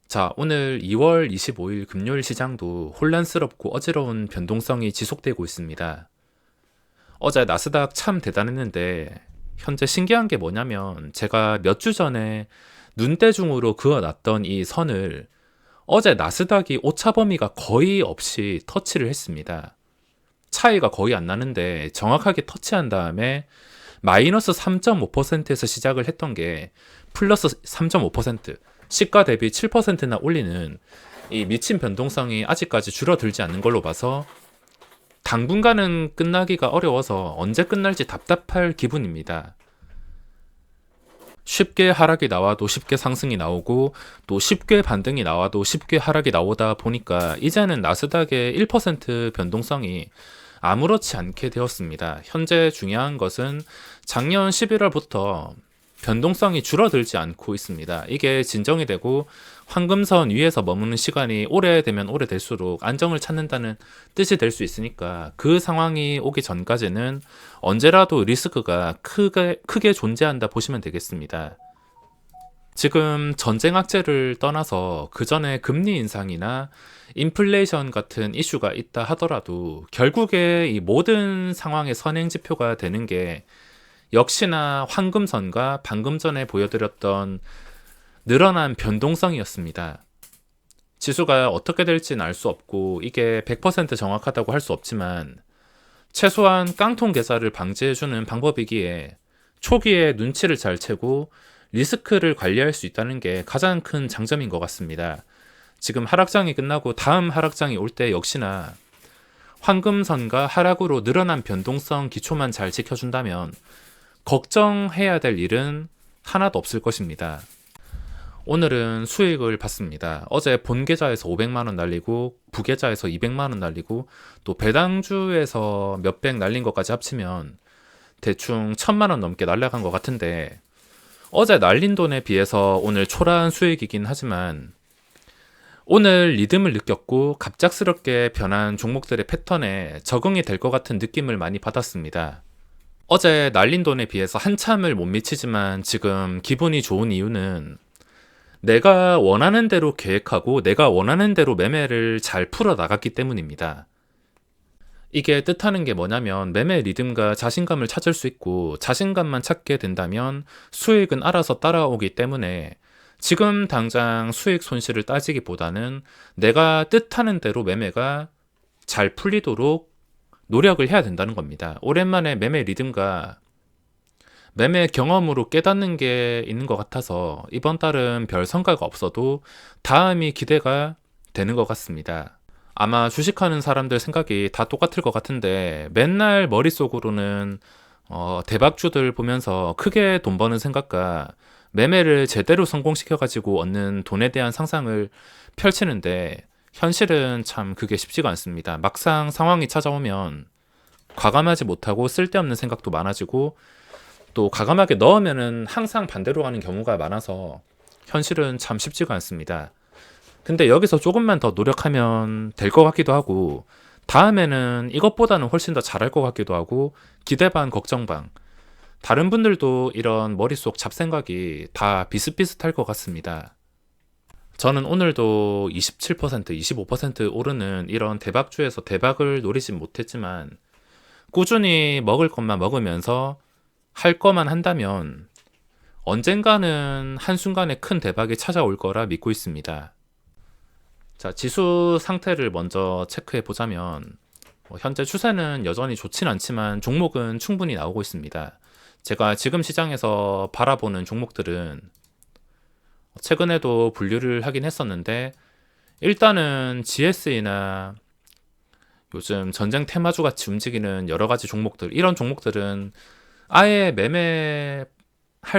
자, 오늘 2월 25일 금요일 시장도 혼란스럽고 어지러운 변동성이 지속되고 있습니다. 어제 나스닥 참 대단했는데, 현재 신기한 게 뭐냐면, 제가 몇 주 전에 눈대중으로 그어놨던 이 선을 어제 나스닥이 오차 범위가 거의 없이 터치를 했습니다. 차이가 거의 안 나는데, 정확하게 터치한 다음에 마이너스 3.5%에서 시작을 했던 게 플러스 3.5%, 시가 대비 7%나 올리는 이 미친 변동성이 아직까지 줄어들지 않는 걸로 봐서 당분간은 끝나기가 어려워서 언제 끝날지 답답할 기분입니다. 쉽게 하락이 나와도 쉽게 상승이 나오고 또 쉽게 반등이 나와도 쉽게 하락이 나오다 보니까 이제는 나스닥의 1% 변동성이 아무렇지 않게 되었습니다. 현재 중요한 것은 작년 11월부터 변동성이 줄어들지 않고 있습니다. 이게 진정이 되고 황금선 위에서 머무는 시간이 오래되면 오래될수록 안정을 찾는다는 뜻이 될 수 있으니까 그 상황이 오기 전까지는 언제라도 리스크가 크게 존재한다 보시면 되겠습니다. 지금 전쟁 악재를 떠나서 그 전에 금리 인상이나 인플레이션 같은 이슈가 있다 하더라도 결국에 이 모든 상황의 선행 지표가 되는 게 역시나 황금선과 방금 전에 보여드렸던 늘어난 변동성이었습니다. 지수가 어떻게 될지는 알 수 없고 이게 100% 정확하다고 할 수 없지만 최소한 깡통 계좌를 방지해주는 방법이기에 초기에 눈치를 잘 채고 리스크를 관리할 수 있다는 게 가장 큰 장점인 것 같습니다. 지금 하락장이 끝나고 다음 하락장이 올 때 역시나 황금선과 하락으로 늘어난 변동성 기초만 잘 지켜준다면 걱정해야 될 일은 하나도 없을 것입니다. 오늘은 수익을 봤습니다. 어제 본 계좌에서 500만원 날리고 부계좌에서 200만원 날리고 또 배당주에서 몇백 날린 것까지 합치면 대충 1000만원 넘게 날라간 것 같은데 어제 날린 돈에 비해서 오늘 초라한 수익이긴 하지만 오늘 리듬을 느꼈고 갑작스럽게 변한 종목들의 패턴에 적응이 될 것 같은 느낌을 많이 받았습니다. 어제 날린 돈에 비해서 한참을 못 미치지만 지금 기분이 좋은 이유는 내가 원하는 대로 계획하고 내가 원하는 대로 매매를 잘 풀어 나갔기 때문입니다. 이게 뜻하는 게 뭐냐면 매매 리듬과 자신감을 찾을 수 있고 자신감만 찾게 된다면 수익은 알아서 따라오기 때문에 지금 당장 수익 손실을 따지기보다는 내가 뜻하는 대로 매매가 잘 풀리도록 노력을 해야 된다는 겁니다. 오랜만에 매매 리듬과 매매 경험으로 깨닫는 게 있는 것 같아서 이번 달은 별 성과가 없어도 다음이 기대가 되는 것 같습니다. 아마 주식하는 사람들 생각이 다 똑같을 것 같은데 맨날 머릿속으로는 대박주들 보면서 크게 돈 버는 생각과 매매를 제대로 성공시켜가지고 얻는 돈에 대한 상상을 펼치는데 현실은 참 그게 쉽지가 않습니다. 막상 상황이 찾아오면 과감하지 못하고 쓸데없는 생각도 많아지고 또 과감하게 넣으면은 항상 반대로 가는 경우가 많아서 현실은 참 쉽지가 않습니다. 근데 여기서 조금만 더 노력하면 될 것 같기도 하고 다음에는 이것보다는 훨씬 더 잘할 것 같기도 하고 기대 반 걱정 반 다른 분들도 이런 머릿속 잡생각이 다 비슷비슷할 것 같습니다. 저는 오늘도 27%, 25% 오르는 이런 대박주에서 대박을 노리진 못했지만 꾸준히 먹을 것만 먹으면서 할 것만 한다면 언젠가는 한순간에 큰 대박이 찾아올 거라 믿고 있습니다. 자, 지수 상태를 먼저 체크해 보자면 현재 추세는 여전히 좋진 않지만 종목은 충분히 나오고 있습니다. 제가 지금 시장에서 바라보는 종목들은 최근에도 분류를 하긴 했었는데 일단은 GS나 요즘 전쟁 테마주 같이 움직이는 여러 가지 종목들, 이런 종목들은 아예 매매할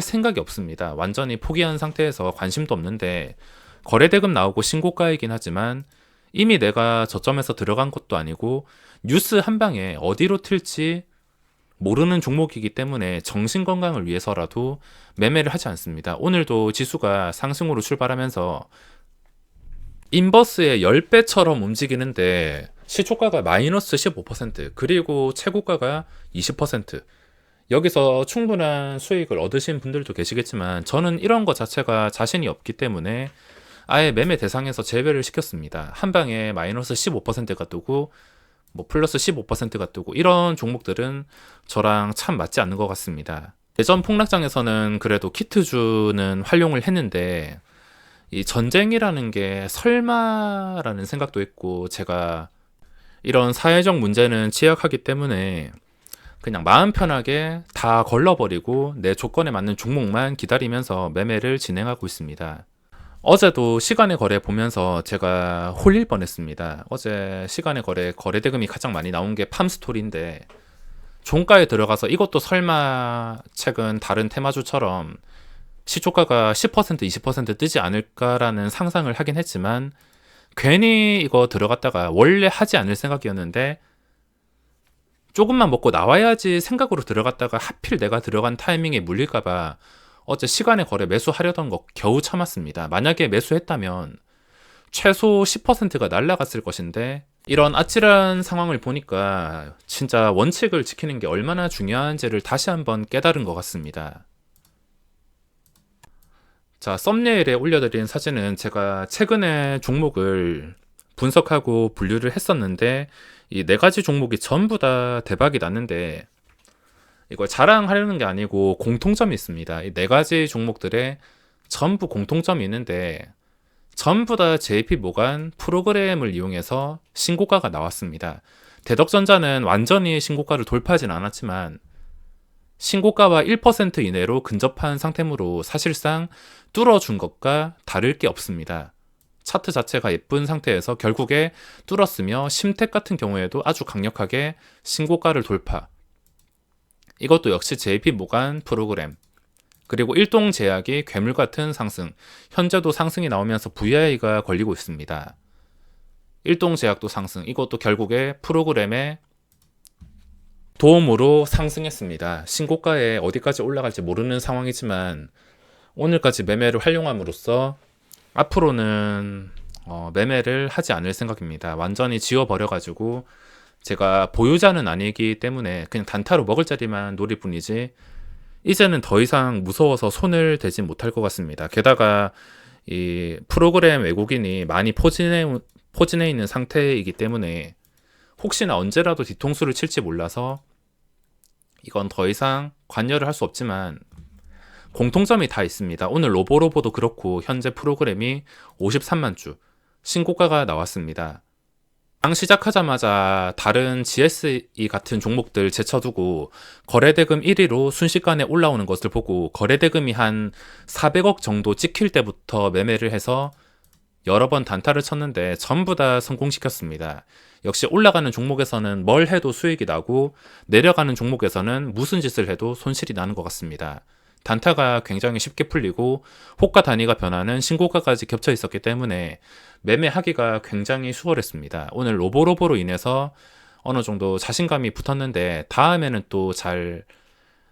생각이 없습니다. 완전히 포기한 상태에서 관심도 없는데 거래대금 나오고 신고가이긴 하지만 이미 내가 저점에서 들어간 것도 아니고 뉴스 한 방에 어디로 튈지 모르는 종목이기 때문에 정신건강을 위해서라도 매매를 하지 않습니다. 오늘도 지수가 상승으로 출발하면서 인버스의 10배처럼 움직이는데 시초가가 마이너스 15% 그리고 최고가가 20%, 여기서 충분한 수익을 얻으신 분들도 계시겠지만 저는 이런 것 자체가 자신이 없기 때문에 아예 매매 대상에서 제외를 시켰습니다. 한 방에 마이너스 15%가 뜨고 뭐 플러스 15%가 뜨고 이런 종목들은 저랑 참 맞지 않는 것 같습니다. 예전 폭락장에서는 그래도 키트주는 활용을 했는데 이 전쟁이라는 게 설마라는 생각도 있고 제가 이런 사회적 문제는 취약하기 때문에 그냥 마음 편하게 다 걸러버리고 내 조건에 맞는 종목만 기다리면서 매매를 진행하고 있습니다. 어제도 시간의 거래 보면서 제가 홀릴 뻔했습니다. 어제 시간의 거래 대금이 가장 많이 나온 게 팜스토리인데 종가에 들어가서 이것도 설마 최근 다른 테마주처럼 시초가가 10% 20% 뜨지 않을까라는 상상을 하긴 했지만 괜히 이거 들어갔다가 원래 하지 않을 생각이었는데 조금만 먹고 나와야지 생각으로 들어갔다가 하필 내가 들어간 타이밍에 물릴까봐 어제 시간에 거래 매수하려던 거 겨우 참았습니다. 만약에 매수했다면 최소 10%가 날라갔을 것인데 이런 아찔한 상황을 보니까 진짜 원칙을 지키는 게 얼마나 중요한지를 다시 한번 깨달은 것 같습니다. 자, 썸네일에 올려드린 사진은 제가 최근에 종목을 분석하고 분류를 했었는데 이 네 가지 종목이 전부 다 대박이 났는데 이걸 자랑하려는 게 아니고 공통점이 있습니다. 이 네 가지 종목들의 전부 공통점이 있는데 전부 다 JP 모간 프로그램을 이용해서 신고가가 나왔습니다. 대덕전자는 완전히 신고가를 돌파하진 않았지만 신고가와 1% 이내로 근접한 상태므로 사실상 뚫어준 것과 다를 게 없습니다. 차트 자체가 예쁜 상태에서 결국에 뚫었으며 심택 같은 경우에도 아주 강력하게 신고가를 돌파. 이것도 역시 JP 모간 프로그램. 그리고 일동제약이 괴물 같은 상승. 현재도 상승이 나오면서 VI가 걸리고 있습니다. 일동제약도 상승. 이것도 결국에 프로그램의 도움으로 상승했습니다. 신고가에 어디까지 올라갈지 모르는 상황이지만 오늘까지 매매를 활용함으로써 앞으로는 매매를 하지 않을 생각입니다. 완전히 지워버려가지고 제가 보유자는 아니기 때문에 그냥 단타로 먹을 자리만 노릴 뿐이지 이제는 더 이상 무서워서 손을 대지 못할 것 같습니다. 게다가 이 프로그램 외국인이 많이 포진해 있는 상태이기 때문에 혹시나 언제라도 뒤통수를 칠지 몰라서 이건 더 이상 관여를 할 수 없지만 공통점이 다 있습니다. 오늘 로보로보도 그렇고 현재 프로그램이 53만 주 신고가가 나왔습니다. 장 시작하자마자 다른 GSE 같은 종목들 제쳐두고 거래대금 1위로 순식간에 올라오는 것을 보고 거래대금이 한 400억 정도 찍힐 때부터 매매를 해서 여러 번 단타를 쳤는데 전부 다 성공시켰습니다. 역시 올라가는 종목에서는 뭘 해도 수익이 나고 내려가는 종목에서는 무슨 짓을 해도 손실이 나는 것 같습니다. 단타가 굉장히 쉽게 풀리고 호가 단위가 변하는 신고가까지 겹쳐 있었기 때문에 매매하기가 굉장히 수월했습니다. 오늘 로보로보로 인해서 어느 정도 자신감이 붙었는데 다음에는 또 잘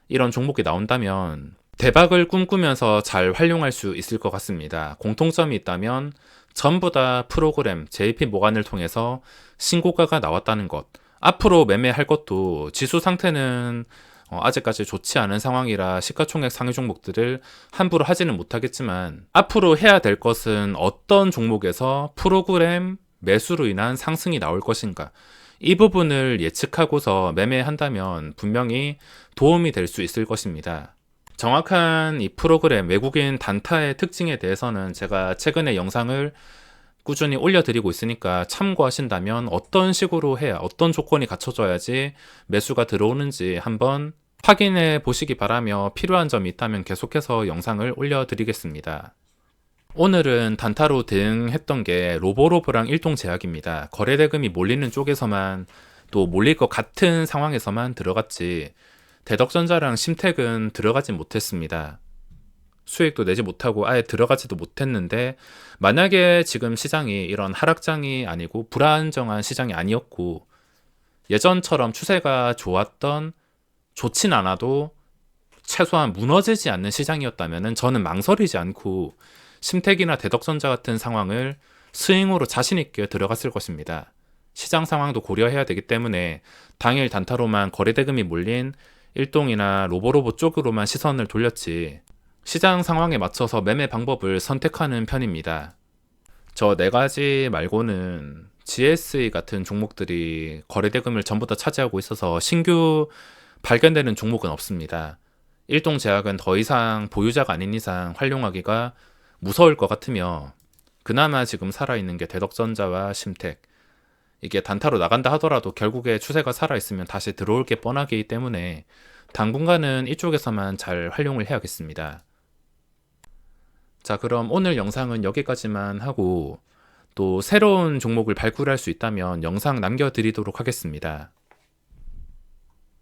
이런 종목이 나온다면 대박을 꿈꾸면서 잘 활용할 수 있을 것 같습니다. 공통점이 있다면 전부 다 프로그램 JP 모간을 통해서 신고가가 나왔다는 것. 앞으로 매매할 것도 지수 상태는 아직까지 좋지 않은 상황이라 시가총액 상위 종목들을 함부로 하지는 못하겠지만 앞으로 해야 될 것은 어떤 종목에서 프로그램 매수로 인한 상승이 나올 것인가 이 부분을 예측하고서 매매한다면 분명히 도움이 될 수 있을 것입니다. 정확한 이 프로그램 외국인 단타의 특징에 대해서는 제가 최근에 영상을 꾸준히 올려드리고 있으니까 참고하신다면 어떤 식으로 해야 어떤 조건이 갖춰져야지 매수가 들어오는지 한번 확인해 보시기 바라며 필요한 점이 있다면 계속해서 영상을 올려드리겠습니다. 오늘은 단타로 대응했던 게 로보로보랑 일동제약입니다. 거래대금이 몰리는 쪽에서만 또 몰릴 것 같은 상황에서만 들어갔지 대덕전자랑 심택은 들어가지 못했습니다. 수익도 내지 못하고 아예 들어가지도 못했는데 만약에 지금 시장이 이런 하락장이 아니고 불안정한 시장이 아니었고 예전처럼 추세가 좋진 않아도 최소한 무너지지 않는 시장이었다면 저는 망설이지 않고 심택이나 대덕전자 같은 상황을 스윙으로 자신있게 들어갔을 것입니다. 시장 상황도 고려해야 되기 때문에 당일 단타로만 거래대금이 몰린 일동이나 로보로보 쪽으로만 시선을 돌렸지 시장 상황에 맞춰서 매매 방법을 선택하는 편입니다. 저 네 가지 말고는 GSE 같은 종목들이 거래대금을 전부 다 차지하고 있어서 신규 발견되는 종목은 없습니다. 일동제약은 더 이상 보유자가 아닌 이상 활용하기가 무서울 것 같으며 그나마 지금 살아있는 게 대덕전자와 심택. 이게 단타로 나간다 하더라도 결국에 추세가 살아있으면 다시 들어올 게 뻔하기 때문에 당분간은 이쪽에서만 잘 활용을 해야겠습니다. 자, 그럼 오늘 영상은 여기까지만 하고 또 새로운 종목을 발굴할 수 있다면 영상 남겨드리도록 하겠습니다.